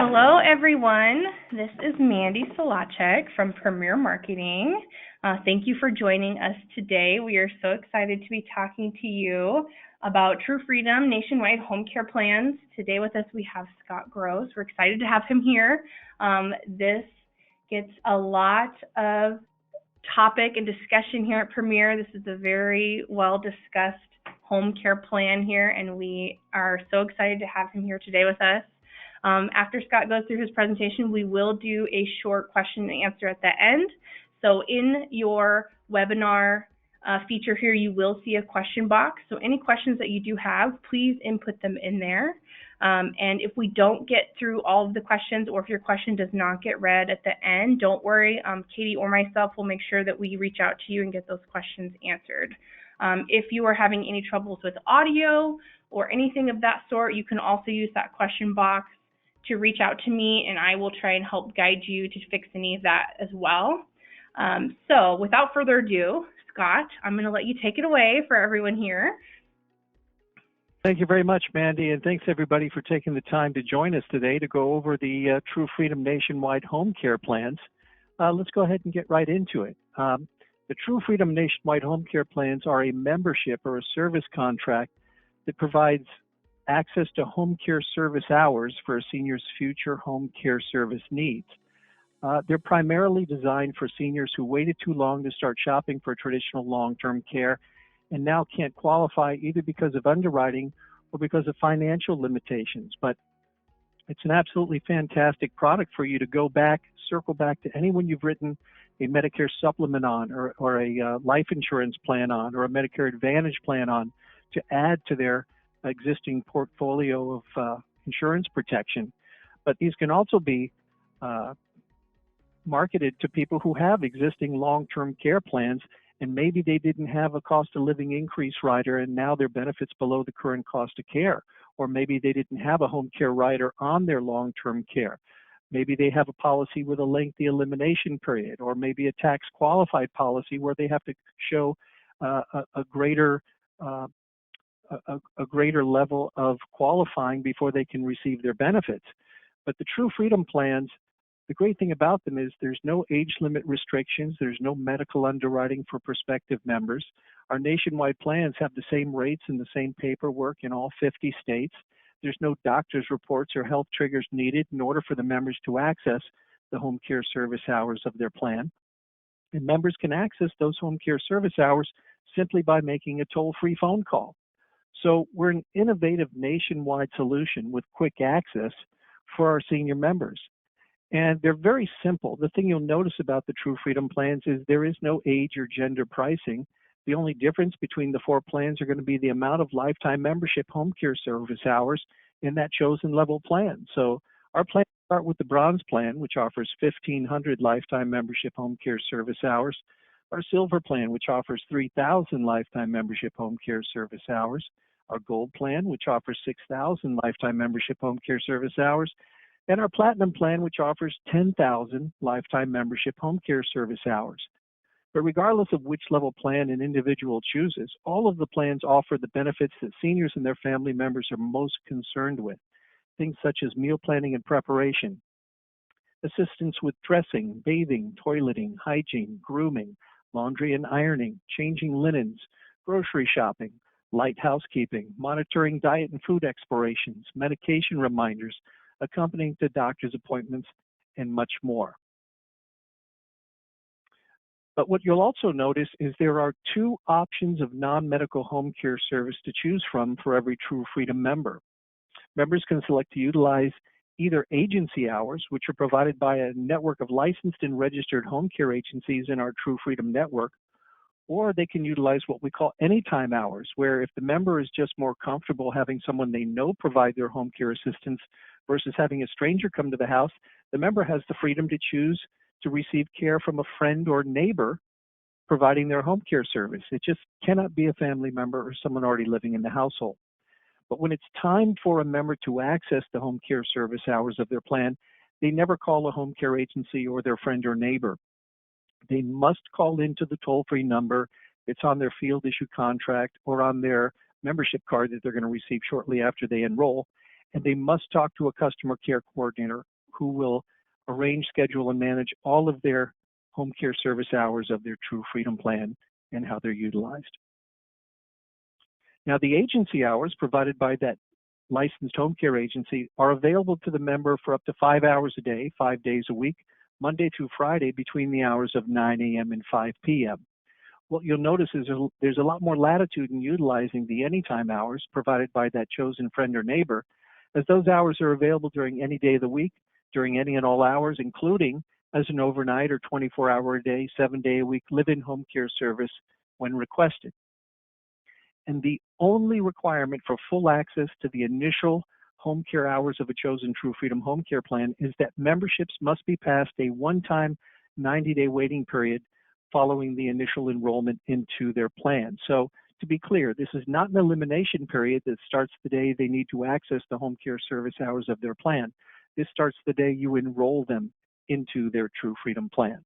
Hello, everyone. This is Mandy Solacek from Premier Marketing. Thank you for joining us today. We are so excited to be talking to you about True Freedom nationwide home care plans. Today with us, we have Scott Gross. We're excited to have him here. This gets a lot of topic and discussion here at Premier. This is a very well discussed home care plan here, and we are so excited to have him here today with us. After Scott goes through his presentation, we will do a short question and answer at the end. So in your webinar feature here, you will see a question box. So any questions that you do have, please input them in there. And if we don't get through all of the questions, or if your question does not get read at the end, don't worry. Katie or myself will make sure that we reach out to you and get those questions answered. If you are having any troubles with audio or anything of that sort, you can also use that question box to reach out to me, and I will try and help guide you to fix any of that as well. So without further ado, Scott, I'm going to let you take it away for everyone here. Thank you very much, Mandy, and thanks everybody for taking the time to join us today to go over the True Freedom nationwide home care plans. Let's go ahead and get right into it. The True Freedom nationwide home care plans are a membership or a service contract that provides access to home care service hours for a senior's future home care service needs. They're primarily designed for seniors who waited too long to start shopping for traditional long-term care and now can't qualify either because of underwriting or because of financial limitations. But it's an absolutely fantastic product for you to go back, circle back to anyone you've written a Medicare supplement on, or a life insurance plan on, or a Medicare Advantage plan on, to add to their existing portfolio of insurance protection. But these can also be marketed to people who have existing long-term care plans, and maybe they didn't have a cost of living increase rider and now their benefits below the current cost of care. Or maybe they didn't have a home care rider on their long-term care. Maybe they have a policy with a lengthy elimination period, or maybe a tax qualified policy where they have to show a greater level of qualifying before they can receive their benefits. But the True Freedom plans, the great thing about them is there's no age limit restrictions, there's no medical underwriting for prospective members. Our nationwide plans have the same rates and the same paperwork in all 50 states. There's no doctor's reports or health triggers needed in order for the members to access the home care service hours of their plan. And members can access those home care service hours simply by making a toll-free phone call. So we're an innovative nationwide solution with quick access for our senior members. And they're very simple. The thing you'll notice about the True Freedom plans is there is no age or gender pricing. The only difference between the four plans are going to be the amount of lifetime membership home care service hours in that chosen level plan. So our plans start with the Bronze plan, which offers 1,500 lifetime membership home care service hours. Our Silver plan, which offers 3,000 lifetime membership home care service hours. Our Gold plan, which offers 6,000 lifetime membership home care service hours. And our Platinum plan, which offers 10,000 lifetime membership home care service hours. But regardless of which level plan an individual chooses, all of the plans offer the benefits that seniors and their family members are most concerned with. Things such as meal planning and preparation, assistance with dressing, bathing, toileting, hygiene, grooming, laundry and ironing, changing linens, grocery shopping, light housekeeping, monitoring diet and food explorations, medication reminders, accompanying to doctor's appointments, and much more. But what you'll also notice is there are two options of non-medical home care service to choose from for every True Freedom member. Members can select to utilize either agency hours, which are provided by a network of licensed and registered home care agencies in our True Freedom network, or they can utilize what we call anytime hours, where if the member is just more comfortable having someone they know provide their home care assistance versus having a stranger come to the house, the member has the freedom to choose to receive care from a friend or neighbor providing their home care service. It just cannot be a family member or someone already living in the household. But when it's time for a member to access the home care service hours of their plan, they never call a home care agency or their friend or neighbor. They must call into the toll-free number. It's on their field issue contract or on their membership card that they're going to receive shortly after they enroll. And they must talk to a customer care coordinator who will arrange, schedule, and manage all of their home care service hours of their True Freedom Plan and how they're utilized. Now, the agency hours provided by that licensed home care agency are available to the member for up to 5 hours a day, 5 days a week, Monday through Friday between the hours of 9 a.m. and 5 p.m. What you'll notice is there's a lot more latitude in utilizing the anytime hours provided by that chosen friend or neighbor, as those hours are available during any day of the week, during any and all hours, including as an overnight or 24-hour-a-day, 7-day-a-week live-in home care service when requested. And the only requirement for full access to the initial home care hours of a chosen True Freedom home care plan is that memberships must be past a one-time 90-day waiting period following the initial enrollment into their plan. So to be clear, this is not an elimination period that starts the day they need to access the home care service hours of their plan. This starts the day you enroll them into their True Freedom plan.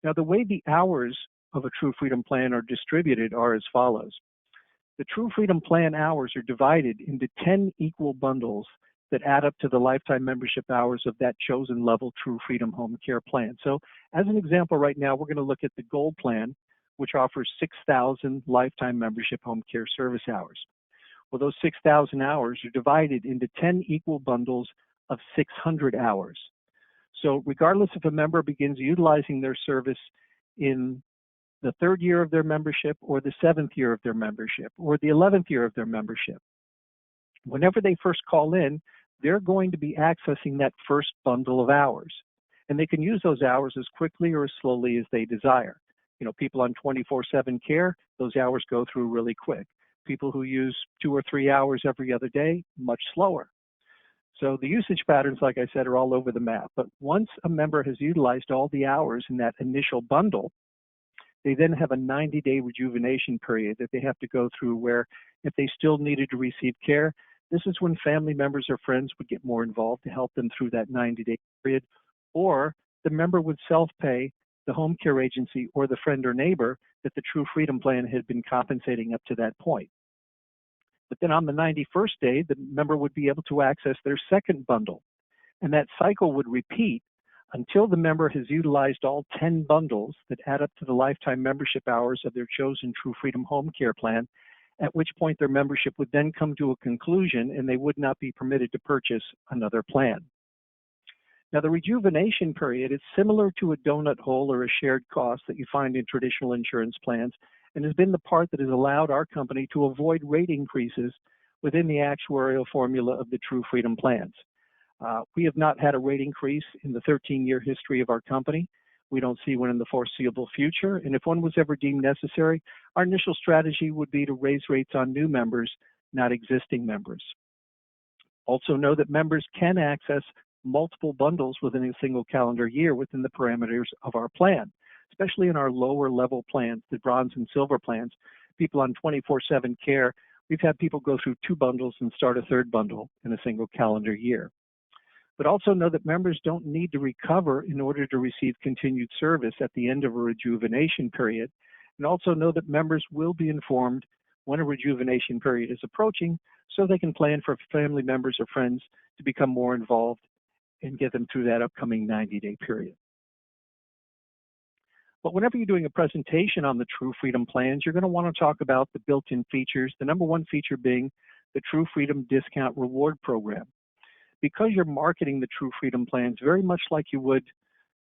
Now, the way the hours of a True Freedom plan are distributed are as follows. The True Freedom plan hours are divided into 10 equal bundles that add up to the lifetime membership hours of that chosen level True Freedom home care plan. So as an example right now, we're going to look at the Gold plan, which offers 6,000 lifetime membership home care service hours. Well, those 6,000 hours are divided into 10 equal bundles of 600 hours. So regardless if a member begins utilizing their service in the 3rd year of their membership or the 7th year of their membership or the 11th year of their membership, whenever they first call in, they're going to be accessing that first bundle of hours. And they can use those hours as quickly or as slowly as they desire. You know, people on 24/7 care, those hours go through really quick. People who use 2 or 3 hours every other day, much slower. So the usage patterns, like I said, are all over the map. But once a member has utilized all the hours in that initial bundle, they then have a 90-day rejuvenation period that they have to go through where if they still needed to receive care, this is when family members or friends would get more involved to help them through that 90-day period, or the member would self-pay the home care agency or the friend or neighbor that the True Freedom plan had been compensating up to that point. But then on the 91st day, the member would be able to access their second bundle, and that cycle would repeat until the member has utilized all 10 bundles that add up to the lifetime membership hours of their chosen True Freedom home care plan, at which point their membership would then come to a conclusion and they would not be permitted to purchase another plan. Now, the rejuvenation period is similar to a donut hole or a shared cost that you find in traditional insurance plans and has been the part that has allowed our company to avoid rate increases within the actuarial formula of the True Freedom plans. We have not had a rate increase in the 13-year history of our company. We don't see one in the foreseeable future, and if one was ever deemed necessary, our initial strategy would be to raise rates on new members, not existing members. Also know that members can access multiple bundles within a single calendar year within the parameters of our plan, especially in our lower level plans, the bronze and silver plans. People on 24/7 care, we've had people go through 2 bundles and start a 3rd bundle in a single calendar year. But also know that members don't need to recover in order to receive continued service at the end of a rejuvenation period. And also know that members will be informed when a rejuvenation period is approaching so they can plan for family members or friends to become more involved and get them through that upcoming 90-day period. But whenever you're doing a presentation on the True Freedom plans, you're going to want to talk about the built-in features, the number one feature being the True Freedom Discount Reward Program. Because you're marketing the True Freedom plans very much like you would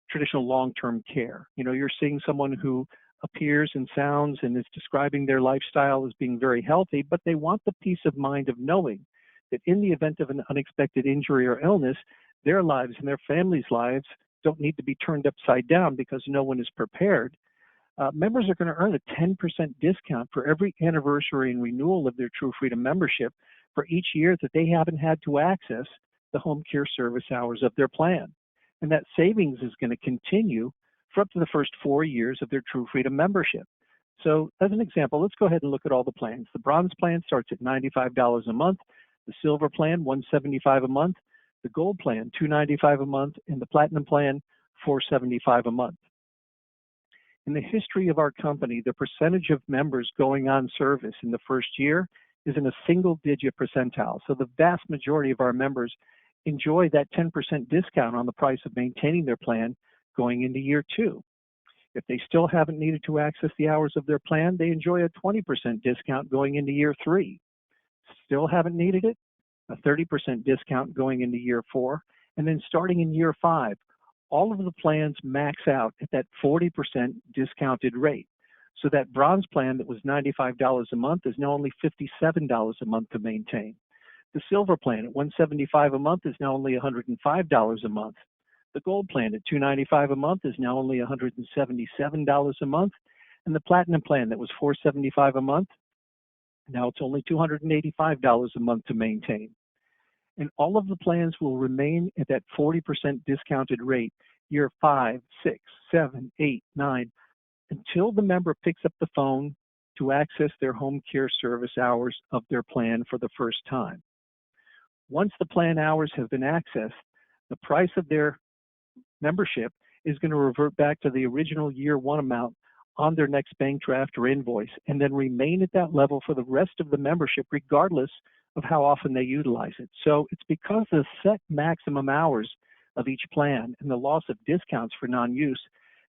traditional long-term care. You know, you're seeing someone who appears and sounds and is describing their lifestyle as being very healthy, but they want the peace of mind of knowing that in the event of an unexpected injury or illness, their lives and their families' lives don't need to be turned upside down because no one is prepared. Members are going to earn a 10% discount for every anniversary and renewal of their True Freedom membership for each year that they haven't had to access the home care service hours of their plan. And that savings is going to continue for up to the first 4 years of their True Freedom membership. So as an example, let's go ahead and look at all the plans. The bronze plan starts at $95 a month, the silver plan, $175 a month, the gold plan, $295 a month, and the platinum plan, $475 a month. In the history of our company, the percentage of members going on service in the first year is in a single-digit percentile. So the vast majority of our members enjoy that 10% discount on the price of maintaining their plan going into year 2. If they still haven't needed to access the hours of their plan, they enjoy a 20% discount going into year 3. Still haven't needed it? A 30% discount going into year 4. And then starting in year 5, all of the plans max out at that 40% discounted rate. So that bronze plan that was $95 a month is now only $57 a month to maintain. The silver plan at $175 a month is now only $105 a month. The gold plan at $295 a month is now only $177 a month. And the platinum plan that was $475 a month, now it's only $285 a month to maintain. And all of the plans will remain at that 40% discounted rate year 5, 6, 7, 8, 9, until the member picks up the phone to access their home care service hours of their plan for the first time. Once the plan hours have been accessed, the price of their membership is going to revert back to the original year 1 amount on their next bank draft or invoice, and then remain at that level for the rest of the membership, regardless of how often they utilize it. So it's because of the set maximum hours of each plan and the loss of discounts for non-use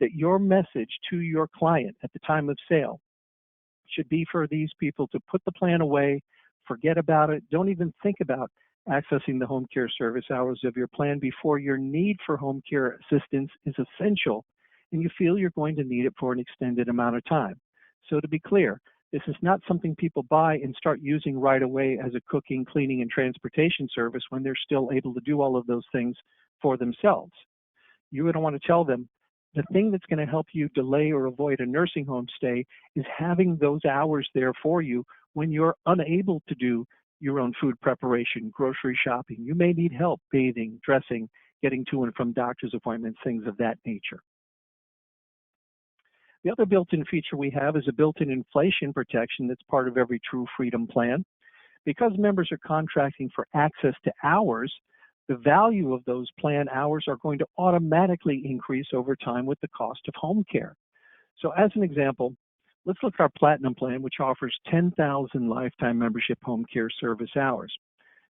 that your message to your client at the time of sale should be for these people to put the plan away, forget about it, don't even think about accessing the home care service hours of your plan before your need for home care assistance is essential and you feel you're going to need it for an extended amount of time. So to be clear, this is not something people buy and start using right away as a cooking, cleaning, and transportation service when they're still able to do all of those things for themselves. You're going to want to tell them the thing that's going to help you delay or avoid a nursing home stay is having those hours there for you when you're unable to do your own food preparation, grocery shopping. You may need help bathing, dressing, getting to and from doctor's appointments, things of that nature. The other built-in feature we have is a built-in inflation protection that's part of every True Freedom plan. Because members are contracting for access to hours, the value of those plan hours are going to automatically increase over time with the cost of home care. So as an example, let's look at our Platinum plan, which offers 10,000 lifetime membership home care service hours.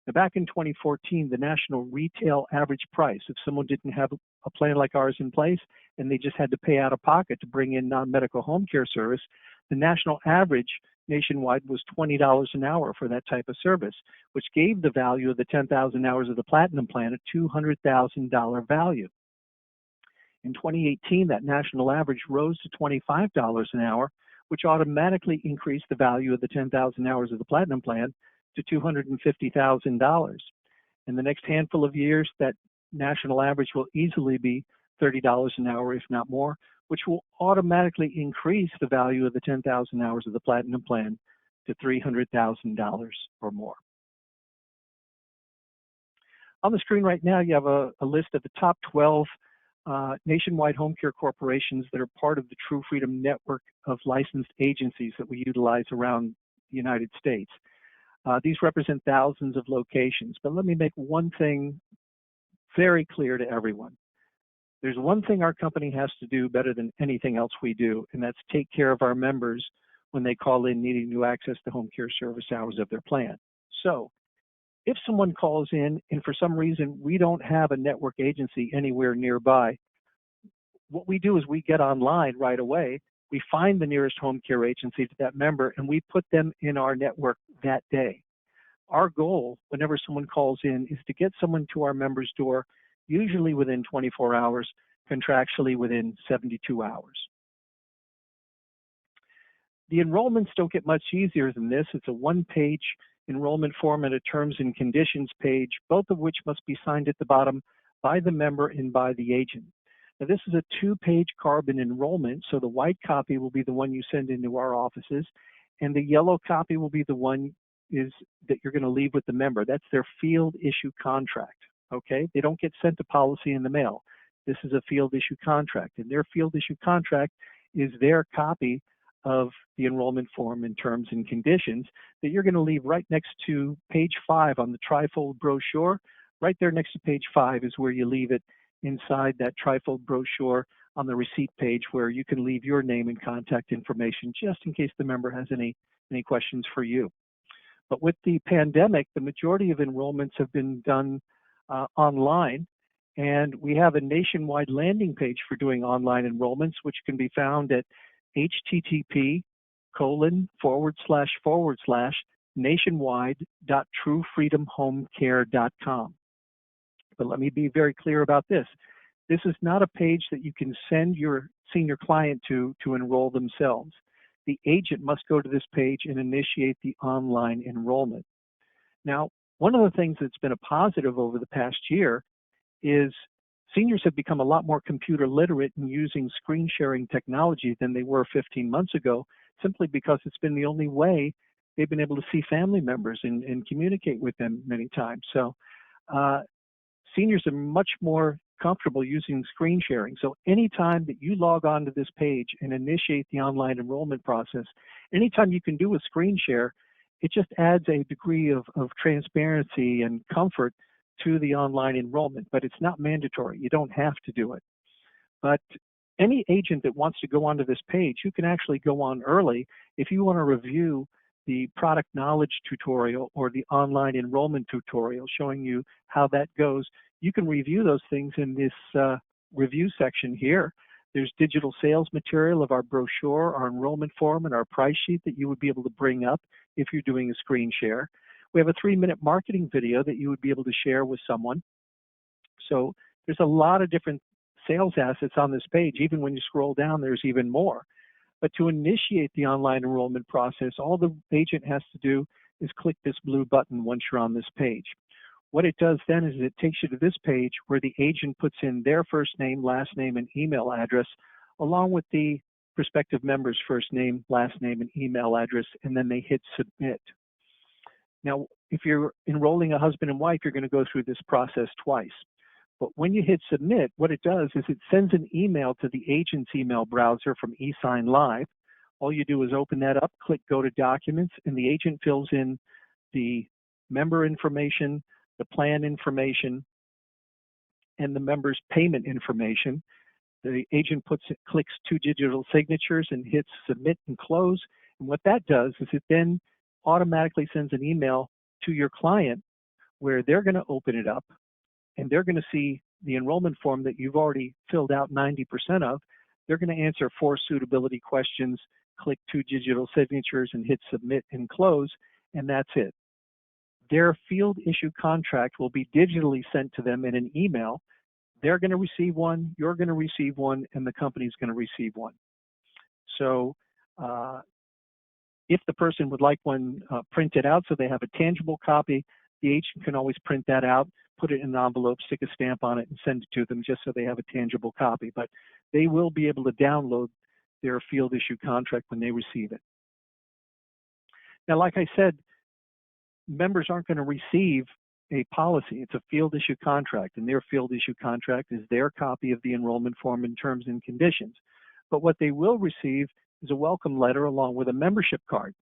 Now, back in 2014, the national retail average price, if someone didn't have a plan like ours in place and they just had to pay out of pocket to bring in non-medical home care service, the national average nationwide was $20 an hour for that type of service, which gave the value of the 10,000 hours of the Platinum plan a $200,000 value. In 2018, that national average rose to $25 an hour, which automatically increased the value of the 10,000 hours of the Platinum plan to $250,000. In the next handful of years, that national average will easily be $30 an hour, if not more, which will automatically increase the value of the 10,000 hours of the Platinum plan to $300,000 or more. On the screen right now, you have a list of the top 12 nationwide home care corporations that are part of the True Freedom network of licensed agencies that we utilize around the United States. These represent thousands of locations, but let me make one thing very clear to everyone. There's one thing our company has to do better than anything else we do, and that's take care of our members when they call in needing to access the home care service hours of their plan. So if someone calls in and for some reason we don't have a network agency anywhere nearby, what we do is we get online right away, we find the nearest home care agency to that member, and we put them in our network that day. Our goal, whenever someone calls in, is to get someone to our member's door, usually within 24 hours, contractually within 72 hours. The enrollments don't get much easier than this. It's a one-page enrollment form and a terms and conditions page, both of which must be signed at the bottom by the member and by the agent. Now, this is a two-page carbon enrollment, so the white copy will be the one you send into our offices, and the yellow copy will be the one that you're going to leave with the member. That's their field issue contract, okay? They don't get sent a policy in the mail. This is a field issue contract, and their field issue contract is their copy of the enrollment form and terms and conditions that you're going to leave right next to page 5 on the trifold brochure. Right there next to page 5 is where you leave it inside that trifold brochure on the receipt page, where you can leave your name and contact information just in case the member has any questions for you. But with the pandemic, the majority of enrollments have been done online. And we have a nationwide landing page for doing online enrollments, which can be found at http://nationwide.truefreedomhomecare.com. But let me be very clear about this. This is not a page that you can send your senior client to enroll themselves. The agent must go to this page and initiate the online enrollment. Now, one of the things that's been a positive over the past year is seniors have become a lot more computer literate in using screen sharing technology than they were 15 months ago, simply because it's been the only way they've been able to see family members and communicate with them many times. So seniors are much more comfortable using screen sharing. So anytime that you log on to this page and initiate the online enrollment process, anytime you can do a screen share, it just adds a degree of transparency and comfort to the online enrollment, but it's not mandatory. You don't have to do it. But any agent that wants to go onto this page, you can actually go on early if you want to review the product knowledge tutorial or the online enrollment tutorial showing you how that goes. You can review those things in this review section here. There's digital sales material of our brochure, our enrollment form, and our price sheet that you would be able to bring up if you're doing a screen share. We have a 3-minute marketing video that you would be able to share with someone. So there's a lot of different sales assets on this page. Even when you scroll down, there's even more. But to initiate the online enrollment process, all the agent has to do is click this blue button once you're on this page. What it does then is it takes you to this page where the agent puts in their first name, last name, and email address, along with the prospective member's first name, last name, and email address, and then they hit submit. Now, if you're enrolling a husband and wife, you're going to go through this process twice. But when you hit submit, what it does is it sends an email to the agent's email browser from eSign Live. All you do is open that up, click Go to Documents, and the agent fills in the member information, the plan information, and the member's payment information. The agent clicks 2 digital signatures and hits Submit and Close. And what that does is it then automatically sends an email to your client where they're going to open it up and they're going to see the enrollment form that you've already filled out 90% of. They're going to answer 4 suitability questions, click 2 digital signatures and hit Submit and Close, and that's it. Their field issue contract will be digitally sent to them in an email. They're going to receive one, you're going to receive one, and the company's going to receive one. So if the person would like one printed out so they have a tangible copy, the agent can always print that out, put it in an envelope, stick a stamp on it, and send it to them just so they have a tangible copy. But they will be able to download their field issue contract when they receive it. Now, like I said, members aren't going to receive a policy. It's a field issue contract, and their field issue contract is their copy of the enrollment form and terms and conditions. But what they will receive is a welcome letter along with a membership card.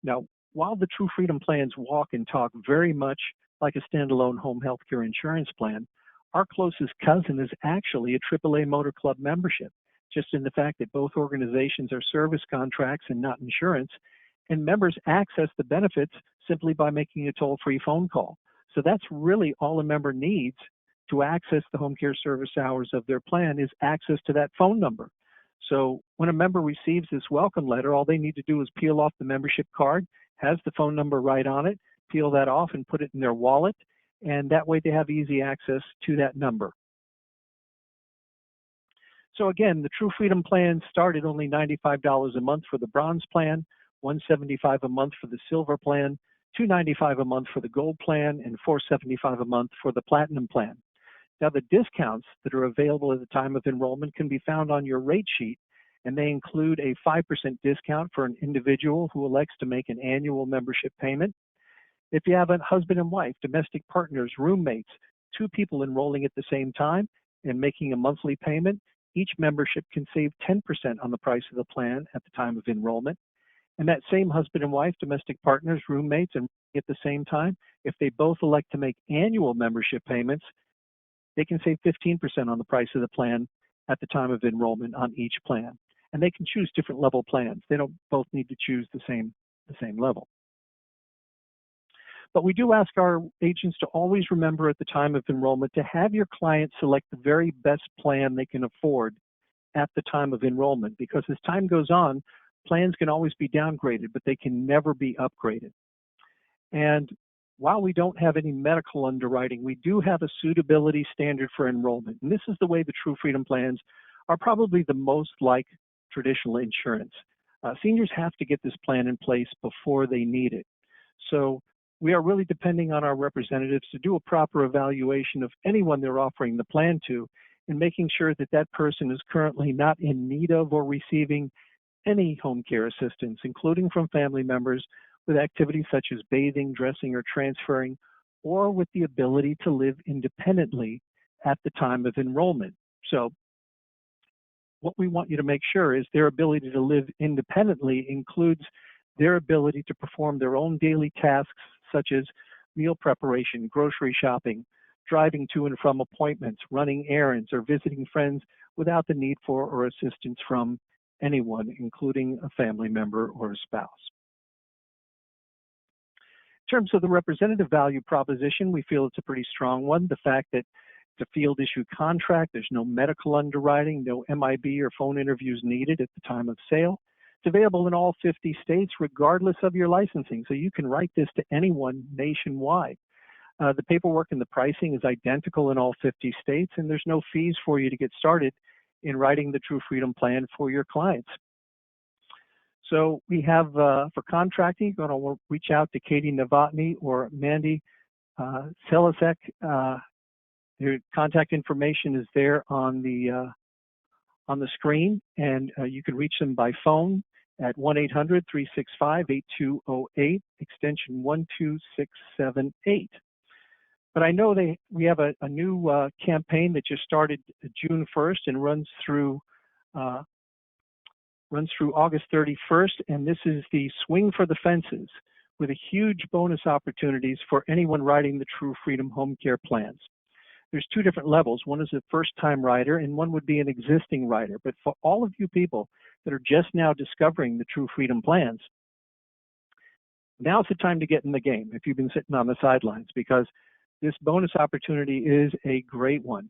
Now, while the True Freedom plans walk and talk very much like a standalone home health care insurance plan, our closest cousin is actually a AAA Motor Club membership, just in the fact that both organizations are service contracts and not insurance, and members access the benefits simply by making a toll-free phone call. So that's really all a member needs to access the home care service hours of their plan is access to that phone number. So when a member receives this welcome letter, all they need to do is peel off the membership card, has the phone number right on it, peel that off and put it in their wallet, and that way they have easy access to that number. So again, the True Freedom plan start at only $95 a month for the Bronze plan, $175 a month for the Silver plan, $295 a month for the Gold plan, and $475 a month for the Platinum plan. Now, the discounts that are available at the time of enrollment can be found on your rate sheet, and they include a 5% discount for an individual who elects to make an annual membership payment. If you have a husband and wife, domestic partners, roommates, 2 people enrolling at the same time and making a monthly payment, each membership can save 10% on the price of the plan at the time of enrollment. And that same husband and wife, domestic partners, roommates, and at the same time, if they both elect to make annual membership payments, they can save 15% on the price of the plan at the time of enrollment on each plan. And they can choose different level plans. They don't both need to choose the same level. But we do ask our agents to always remember at the time of enrollment to have your client select the very best plan they can afford at the time of enrollment, because as time goes on, plans can always be downgraded, but they can never be upgraded. And while we don't have any medical underwriting, we do have a suitability standard for enrollment. And this is the way the True Freedom plans are probably the most like traditional insurance. Seniors have to get this plan in place before they need it. So we are really depending on our representatives to do a proper evaluation of anyone they're offering the plan to, and making sure that that person is currently not in need of or receiving any home care assistance, including from family members with activities such as bathing, dressing, or transferring, or with the ability to live independently at the time of enrollment. So what we want you to make sure is their ability to live independently includes their ability to perform their own daily tasks such as meal preparation, grocery shopping, driving to and from appointments, running errands, or visiting friends without the need for or assistance from anyone, including a family member or a spouse. In terms of the representative value proposition, we feel it's a pretty strong one. The fact that it's a field issue contract, there's no medical underwriting, no MIB or phone interviews needed at the time of sale. It's available in all 50 states, regardless of your licensing, so you can write this to anyone nationwide. The paperwork and the pricing is identical in all 50 states, and there's no fees for you to get started in writing the True Freedom plan for your clients. So we have, for contracting, you're going to reach out to Katie Novotny or Mandy Selasek. Their contact information is there on the screen, and you can reach them by phone at 1-800-365-8208, extension 12678. But I know we have a new campaign that just started June 1st and runs through August 31st, and this is the Swing for the Fences, with a huge bonus opportunities for anyone writing the True Freedom home care plans. There's two different levels. One is a first-time writer, and one would be an existing writer. But for all of you people that are just now discovering the True Freedom plans, now's the time to get in the game if you've been sitting on the sidelines, because this bonus opportunity is a great one.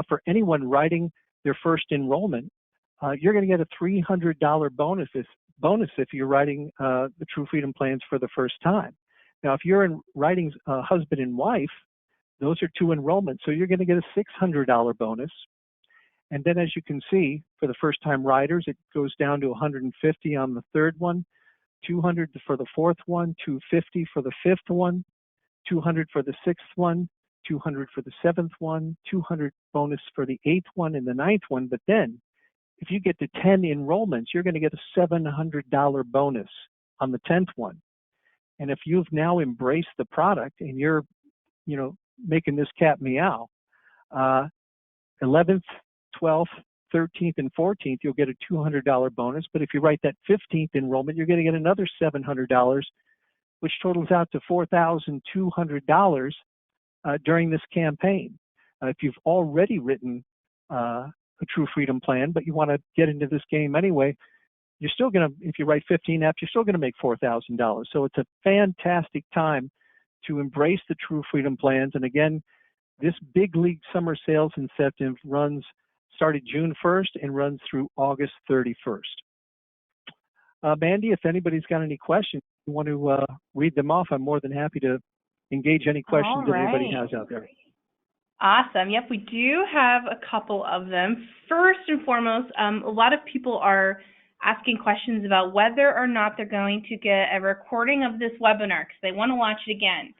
For anyone writing their first enrollment, you're going to get a $300 bonus if you're writing the True Freedom plans for the first time. Now, if you're writing husband and wife, those are two enrollments, so you're going to get a $600 bonus. And then, as you can see, for the first-time writers, it goes down to $150 on the third one, $200 for the fourth one, $250 for the fifth one, $200 for the sixth one, $200 for the seventh one, $200 bonus for the eighth one and the ninth one. But then, if you get to 10 enrollments, you're going to get a $700 bonus on the 10th one. And if you've now embraced the product and you're, making this cat meow, 11th, 12th, 13th, and 14th, you'll get a $200 bonus. But if you write that 15th enrollment, you're going to get another $700, which totals out to $4,200 during this campaign. If you've already written a True Freedom plan, but you want to get into this game anyway, you're still going to, if you write 15 apps, you're still going to make $4,000. So it's a fantastic time to embrace the True Freedom plans. And again, this big league summer sales incentive started June 1st and runs through August 31st. Mandy, if anybody's got any questions, you want to read them off, I'm more than happy to engage any questions that anybody has out there. Awesome. Yep, we do have a couple of them. First and foremost, a lot of people are asking questions about whether or not they're going to get a recording of this webinar because they want to watch it again.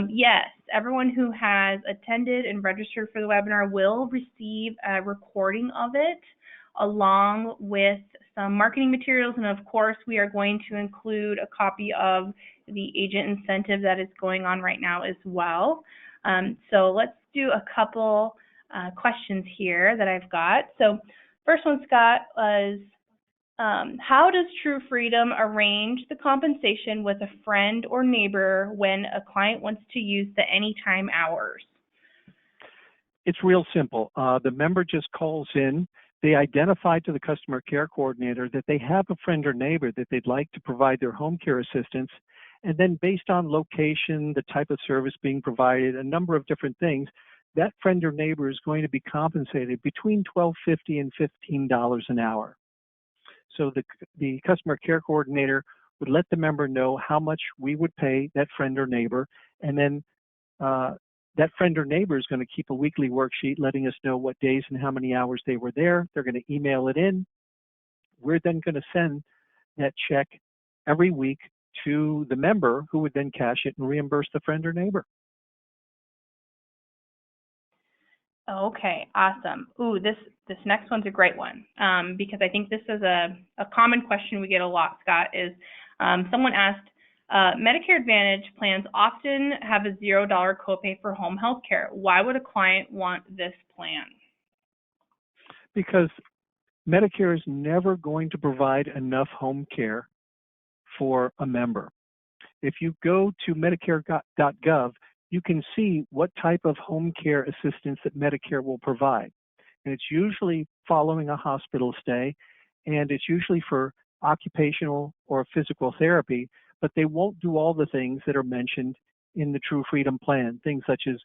Yes, everyone who has attended and registered for the webinar will receive a recording of it along with some marketing materials, and of course we are going to include a copy of the agent incentive that is going on right now as well. So let's do a couple questions here that I've got. So first one, Scott, was how does True Freedom arrange the compensation with a friend or neighbor when a client wants to use the anytime hours? It's real simple. The member just calls in. They identify to the customer care coordinator that they have a friend or neighbor that they'd like to provide their home care assistance, And then based on location, the type of service being provided, a number of different things, that friend or neighbor is going to be compensated between $12.50 and $15 an hour. So the customer care coordinator would let the member know how much we would pay that friend or neighbor, and then that friend or neighbor is going to keep a weekly worksheet letting us know what days and how many hours they were there. They're going to email it in. We're then going to send that check every week to the member, who would then cash it and reimburse the friend or neighbor. Okay, awesome. Ooh, this next one's a great one, because I think this is a common question we get a lot, Scott, is someone asked, Medicare Advantage plans often have a $0 copay for home health care. Why would a client want this plan? Because Medicare is never going to provide enough home care for a member. If you go to Medicare.gov, you can see what type of home care assistance that Medicare will provide. And it's usually following a hospital stay, and it's usually for occupational or physical therapy, but they won't do all the things that are mentioned in the True Freedom Plan, things such as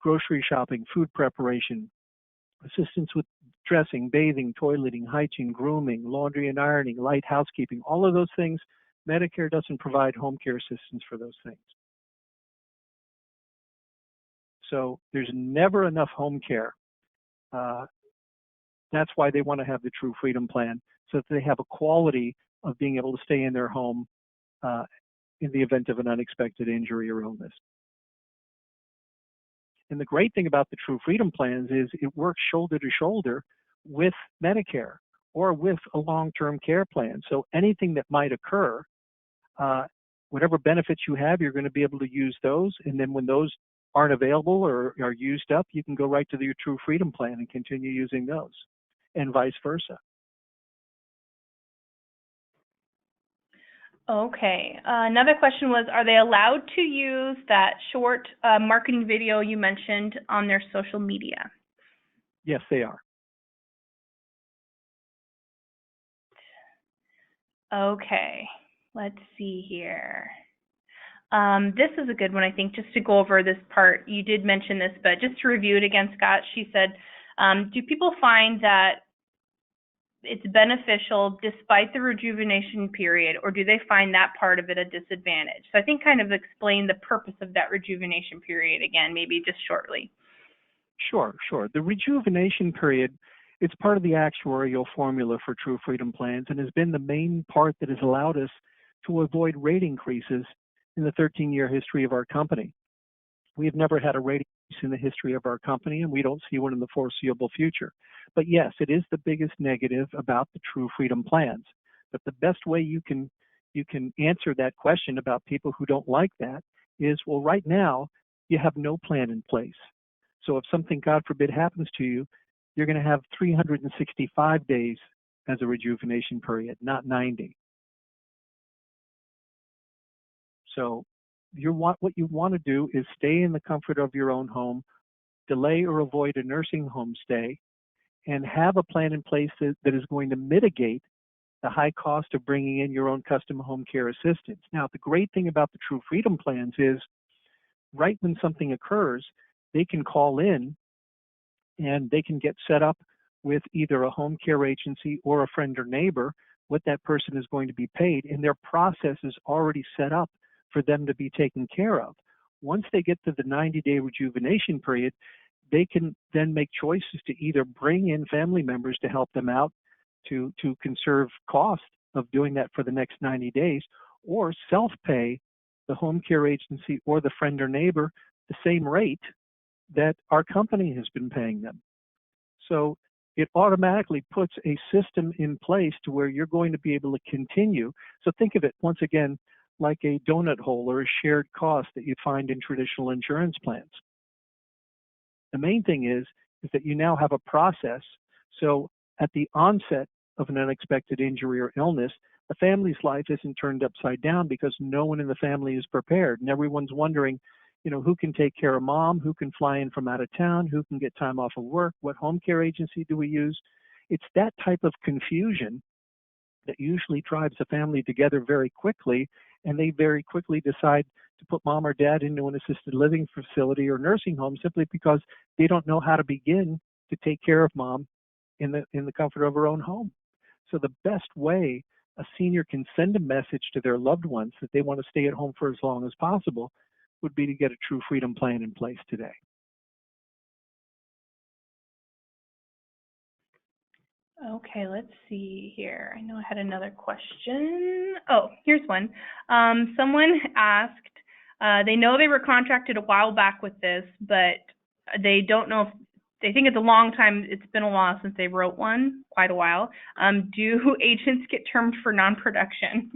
grocery shopping, food preparation, assistance with dressing, bathing, toileting, hygiene, grooming, laundry and ironing, light housekeeping, all of those things. Medicare doesn't provide home care assistance for those things. So there's never enough home care. That's why they want to have the True Freedom Plan, so that they have a quality of being able to stay in their home in the event of an unexpected injury or illness. And the great thing about the True Freedom Plans is it works shoulder to shoulder with Medicare or with a long-term care plan. So anything that might occur, whatever benefits you have, you're going to be able to use those. And then when those aren't available or are used up, you can go right to your True Freedom Plan and continue using those, and vice versa. Okay. Another question was, are they allowed to use that short marketing video you mentioned on their social media? Yes, they are. Okay. Let's see here. This is a good one, I think, just to go over this part. You did mention this, but just to review it again, Scott, she said, do people find that it's beneficial despite the rejuvenation period, or do they find that part of it a disadvantage? So I think kind of explain the purpose of that rejuvenation period again, maybe just shortly. Sure. The rejuvenation period, it's part of the actuarial formula for True Freedom Plans and has been the main part that has allowed us to avoid rate increases in the 13-year history of our company. We have never had a rate increase in the history of our company, and we don't see one in the foreseeable future. But yes, it is the biggest negative about the True Freedom Plans. But the best way you can answer that question about people who don't like that is, well, right now you have no plan in place. So if something, God forbid, happens to you, you're going to have 365 days as a rejuvenation period, not 90. So what you want to do is stay in the comfort of your own home, delay or avoid a nursing home stay, and have a plan in place that is going to mitigate the high cost of bringing in your own custom home care assistance. Now, the great thing about the True Freedom Plans is right when something occurs, they can call in and they can get set up with either a home care agency or a friend or neighbor, what that person is going to be paid, and their process is already set up for them to be taken care of. Once they get to the 90-day rejuvenation period, they can then make choices to either bring in family members to help them out to conserve cost of doing that for the next 90 days, or self-pay the home care agency or the friend or neighbor the same rate that our company has been paying them. So it automatically puts a system in place to where you're going to be able to continue. So think of it, once again, like a donut hole or a shared cost that you find in traditional insurance plans. The main thing is that you now have a process. So at the onset of an unexpected injury or illness, the family's life isn't turned upside down because no one in the family is prepared. And everyone's wondering, who can take care of mom, who can fly in from out of town, who can get time off of work, what home care agency do we use? It's that type of confusion that usually drives a family together very quickly, and they very quickly decide to put mom or dad into an assisted living facility or nursing home simply because they don't know how to begin to take care of mom in the comfort of her own home. So the best way a senior can send a message to their loved ones that they want to stay at home for as long as possible would be to get a true freedom plan in place today. Okay, let's see here. I know I had another question. Oh, here's one. Someone asked, they know they were contracted a while back with this, but they don't know if they think it's a long time. It's been a while since they wrote one, quite a while. Do agents get termed for non-production?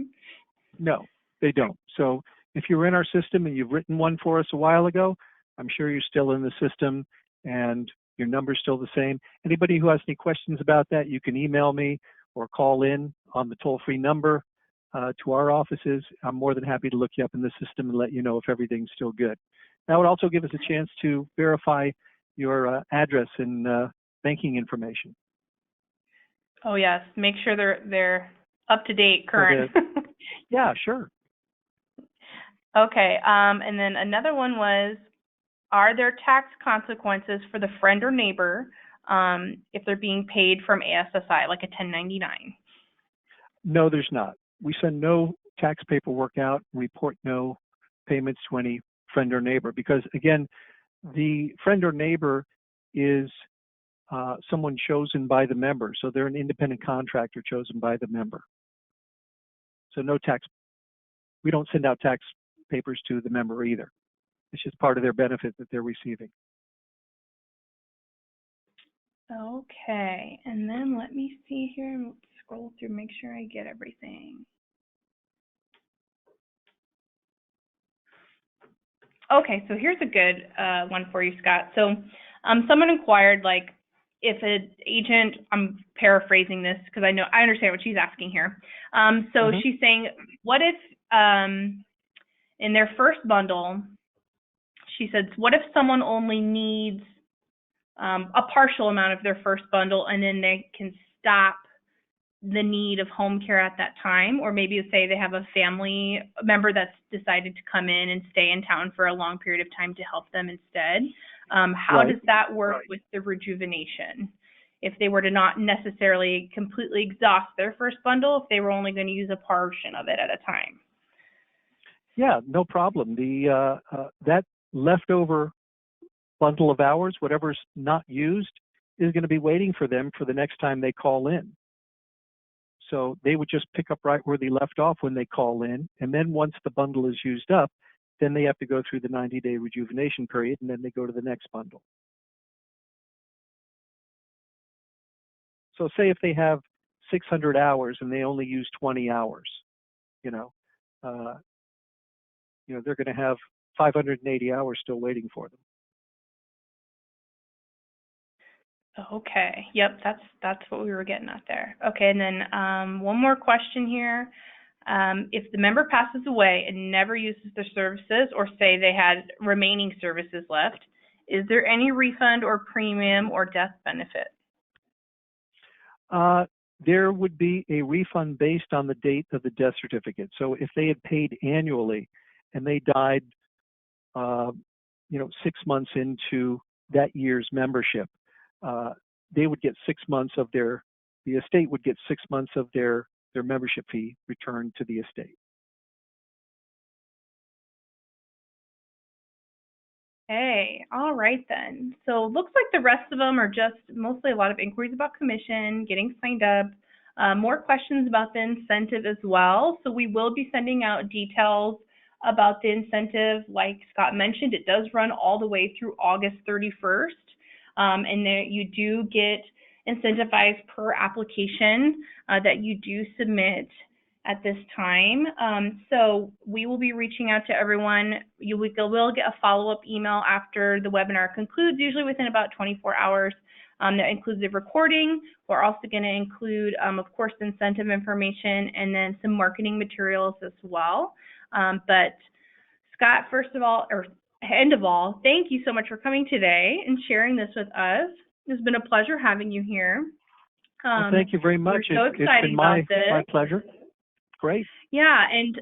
No, they don't. So if you're in our system and you've written one for us a while ago, I'm sure you're still in the system and your number's still the same. Anybody who has any questions about that, you can email me or call in on the toll-free number to our offices. I'm more than happy to look you up in the system and let you know if everything's still good. That would also give us a chance to verify your address and banking information. Oh yes, make sure they're up to date, current. Yeah, sure. Okay, and then another one was, are there tax consequences for the friend or neighbor if they're being paid from ASSI, like a 1099? No, there's not. We send no tax paperwork out, report no payments to any friend or neighbor, because again, the friend or neighbor is someone chosen by the member. So they're an independent contractor chosen by the member. So no tax, we don't send out tax papers to the member either. It's just part of their benefit that they're receiving. Okay, and then let me see here and scroll through, make sure I get everything. Okay, so here's a good one for you, Scott. So someone inquired, like, if an agent, I'm paraphrasing this because I understand what she's asking here. So she's saying, what if in their first bundle, she says, what if someone only needs a partial amount of their first bundle and then they can stop the need of home care at that time, or maybe say they have a family member that's decided to come in and stay in town for a long period of time to help them instead. How does that work with the rejuvenation? If they were to not necessarily completely exhaust their first bundle, if they were only going to use a portion of it at a time? Yeah, no problem. The that leftover bundle of hours, whatever's not used, is going to be waiting for them for the next time they call in. So they would just pick up right where they left off when they call in. And then once the bundle is used up, then they have to go through the 90-day rejuvenation period, and then they go to the next bundle. So say if they have 600 hours and they only use 20 hours, they're going to have 580 hours still waiting for them. Okay. Yep, that's what we were getting at there. Okay, and then one more question here. If the member passes away and never uses their services, or say they had remaining services left, is there any refund or premium or death benefit? There would be a refund based on the date of the death certificate. So if they had paid annually and they died, 6 months into that year's membership, they would get 6 months of the estate would get 6 months of their membership fee returned to the estate. Okay, all right then. So looks like the rest of them are just mostly a lot of inquiries about commission, getting signed up, more questions about the incentive as well. So we will be sending out details about the incentive. Like Scott mentioned, it does run all the way through August 31st. And then you do get incentivized per application that you do submit at this time. So we will be reaching out to everyone. You will get a follow-up email after the webinar concludes, usually within about 24 hours. That includes the recording. We're also going to include, of course, incentive information and then some marketing materials as well. But Scott, end of all, thank you so much for coming today and sharing this with us. It's been a pleasure having you here. Well, thank you very much. We're so It's excited been about my this. pleasure. Great. Yeah, and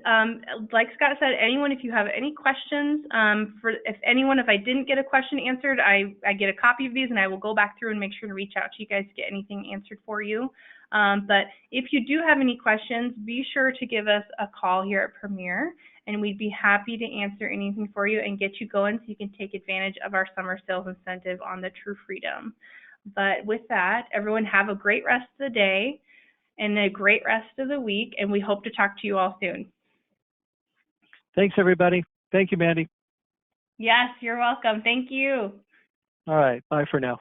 like Scott said, anyone, if you have any questions, if I didn't get a question answered, I get a copy of these and I will go back through and make sure to reach out to you guys to get anything answered for you. But if you do have any questions, be sure to give us a call here at Premier, and we'd be happy to answer anything for you and get you going so you can take advantage of our summer sales incentive on the True Freedom. But with that, everyone have a great rest of the day and a great rest of the week, and we hope to talk to you all soon. Thanks, everybody. Thank you, Mandy. Yes, you're welcome. Thank you. All right. Bye for now.